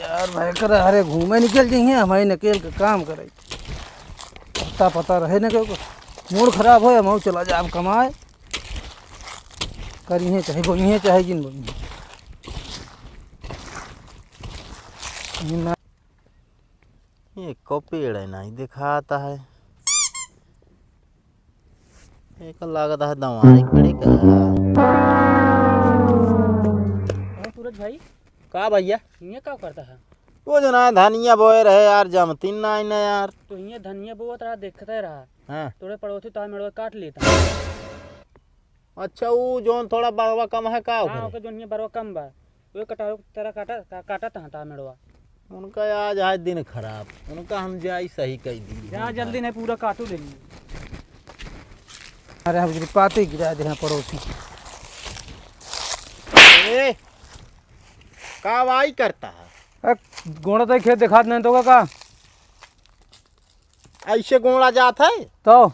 यार भाई कर अरे घूमे निकल जाइए हमारे नकेल का काम करे पता पता रहे न क्यों मूड खराब हो हम चला जाए कमाए करिए चाहे बोइए चाहे जिन बोइए ये को पेड़ है नहीं दिखाता है। एक लागत है दवाई पेड़ का। सूरज भाई का भैया ये क्या करता है? वो जो ना धनिया बोए रहे यार जमती ना ना यार। तो ये धनिया बोत रहा देखता ही रहा। हाँ थोड़े पड़ोसी तो मेरे काट लेता। अच्छा वो जो थोड़ा बड़वा कम है का हाँ ओके जो ये बरवा कम बा वो कटारो तेरा काटा था मेड़वा। उनका आज आज दिन खराब उनका हम जाई सही कह दी जहाँ जल्दी नहीं पूरा काटू देंगे। अरे हम पाते गिरा दे पड़ोसी का वाई करता है गोड़ा तो खेत दिखा नहीं तो का ऐसे गोड़ा जात है तो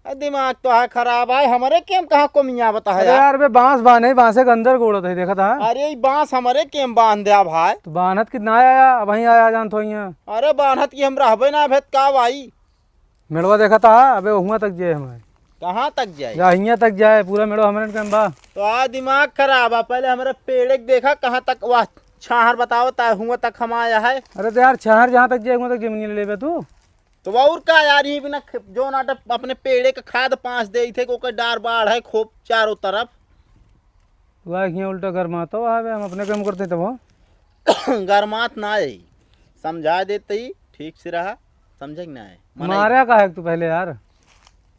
दिमाग तो है खराब है हमारे केम कहाँ को मियाँ बता है यार बे बांस बांधे बांसे के अंदर गोड़ा था देखा था। अरे ये बांस हमारे केम बांध दिया भाई तो बानत कितना आया वहीं आया जान थो अरे बानत की हम रहबे ना भेद का भाई मेड़वा देखा था अबे वहाँ तक जाए हमारे कहाँ तक जाए यहाँ तक जाए पूरा मेड़वा हमारे कम बा तो आज दिमाग खराब है पहले हमारे पेड़ देखा कहाँ तक वह छाहर बताओ हुआ तक हम आया है। अरे तो यार शहर जहाँ तक जाए वहाँ तक जमीन ले ले तू तो और का यार ये बिना जो नाटक अपने पेड़े का खाद पाँच दे थे को डार बाढ़ है खूब चारों तरफ वह उल्टा गरमाता हम अपने काम करते तब गरमात ना है समझा देते ही ठीक से रहा समझे ना है मारा का है तू पहले यार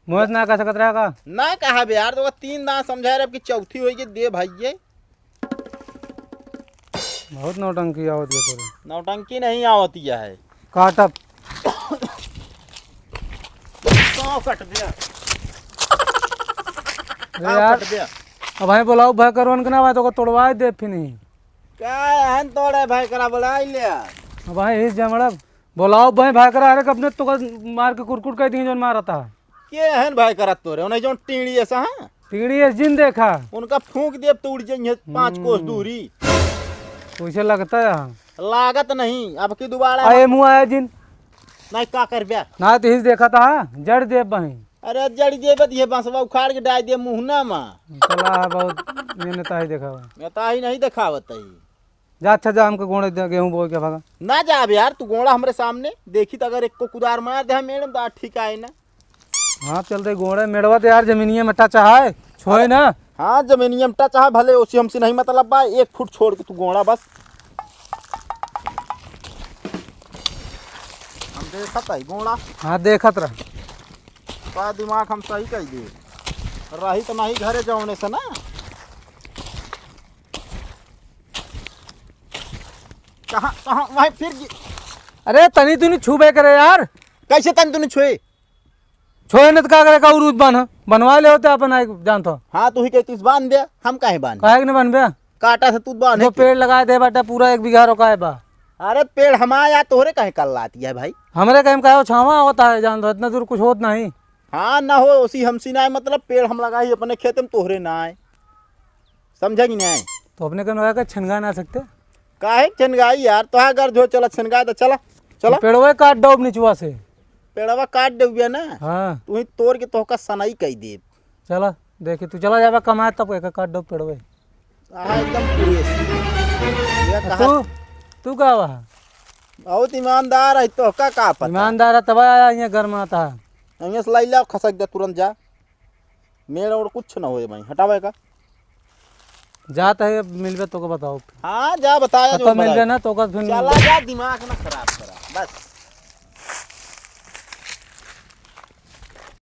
मोहत ना कह सकत रहा का ना कहा बे यार तो तीन दांत समझा रहे अब की चौथी होगी दे भाई बहुत नौटंकी आवत है तोरे नौटंकी नहीं आवती है काटप कट दिया यार कट दिया अब भाई बुलाओ भाई करवन के ना तो को तोड़वा दे फिर नहीं क्या है तोड़े भाई करा बुला लिया अब भाई इस जमड़ा बुलाओ भाई करा अरे अपने तो मार के कुरकुट कह दी जो मारा था के हन भाई करा तोरे उन्हें जो टीड़ी ऐसा है टीड़ी है जिन देखा उनका फूंक दे तो उड़ जाइए 5 कोस दूरी तुझे लगता है लागत नहीं अब की दोबारा आए मुँह आया जिन नहीं का कर ब्या ना तो देखा था जड़ दे बही अरे जड़ी देबे ये बांसवा उखाड़ के डाल दे मुंहना में चला है बहुत मैंने ताही देखा हुआ नेता ही नहीं दिखावत है जा अच्छा जा हमको गोड़े गेहूँ बोल के भागा ना जा अब यार तू गोड़ा हमारे सामने देखी तो अगर एक को कुदार मार दे मैडम तो ठीक आए ना। हाँ चल रहे गोड़े मेड़वा तो यार जमीनिया में टच है छोए ना हाँ जमीनियम टच है भले उसी हमसे नहीं मतलब बा 1 फुट छोड़ के तू गोड़ा बस हम देखत है गोड़ा हाँ देखत रह का दिमाग हम सही कह दे रही तो नहीं घरे जाने से ना कहाँ कहाँ वहीं फिर अरे तनी तूने छुबे करे यार कैसे तन तूने छुए छोए न तो का करे का उरूज बनवा ले होते अपन जान तो हाँ तू ही कहती बांध दे हम काहे बांध काहे के न बनबे काटा से तू बांध जो पेड़ लगाए थे बेटा पूरा 1 बीघा रोका है बा अरे पेड़ हमारा तोहरे काहे कल लाती है भाई हमारे कहीं का छावा होता है जान तो इतना दूर कुछ होत नहीं हाँ ना हो उसी हमसी ना मतलब पेड़ हम लगाई अपने खेत में तोहरे ना आए समझा कि नहीं तो अपने कहीं का छनगा ना सकते काहे छनगाई यार तो अगर जो चला छनगा तो चला चला पेड़वे काट डोब निचवा से पेड़वा काट देबिया ना हाँ तू ही तोड़ के तोहका सनाई कह दे चला देखी तू चला जाबा कमाए तब एक काट डोब पेड़वे एकदम फ्रेश तू तू का वहाँ बहुत ईमानदार है तो का पता ईमानदार है तब आया यहाँ घर में आता है यहाँ से लाई ला खसक दे तुरंत जा मेरा और कुछ ना हो भाई हटावे का जाता है मिलबे तो को बताओ हाँ जा बताया तो मिल गया ना तो का फिर चला जा दिमाग ना खराब करा बस।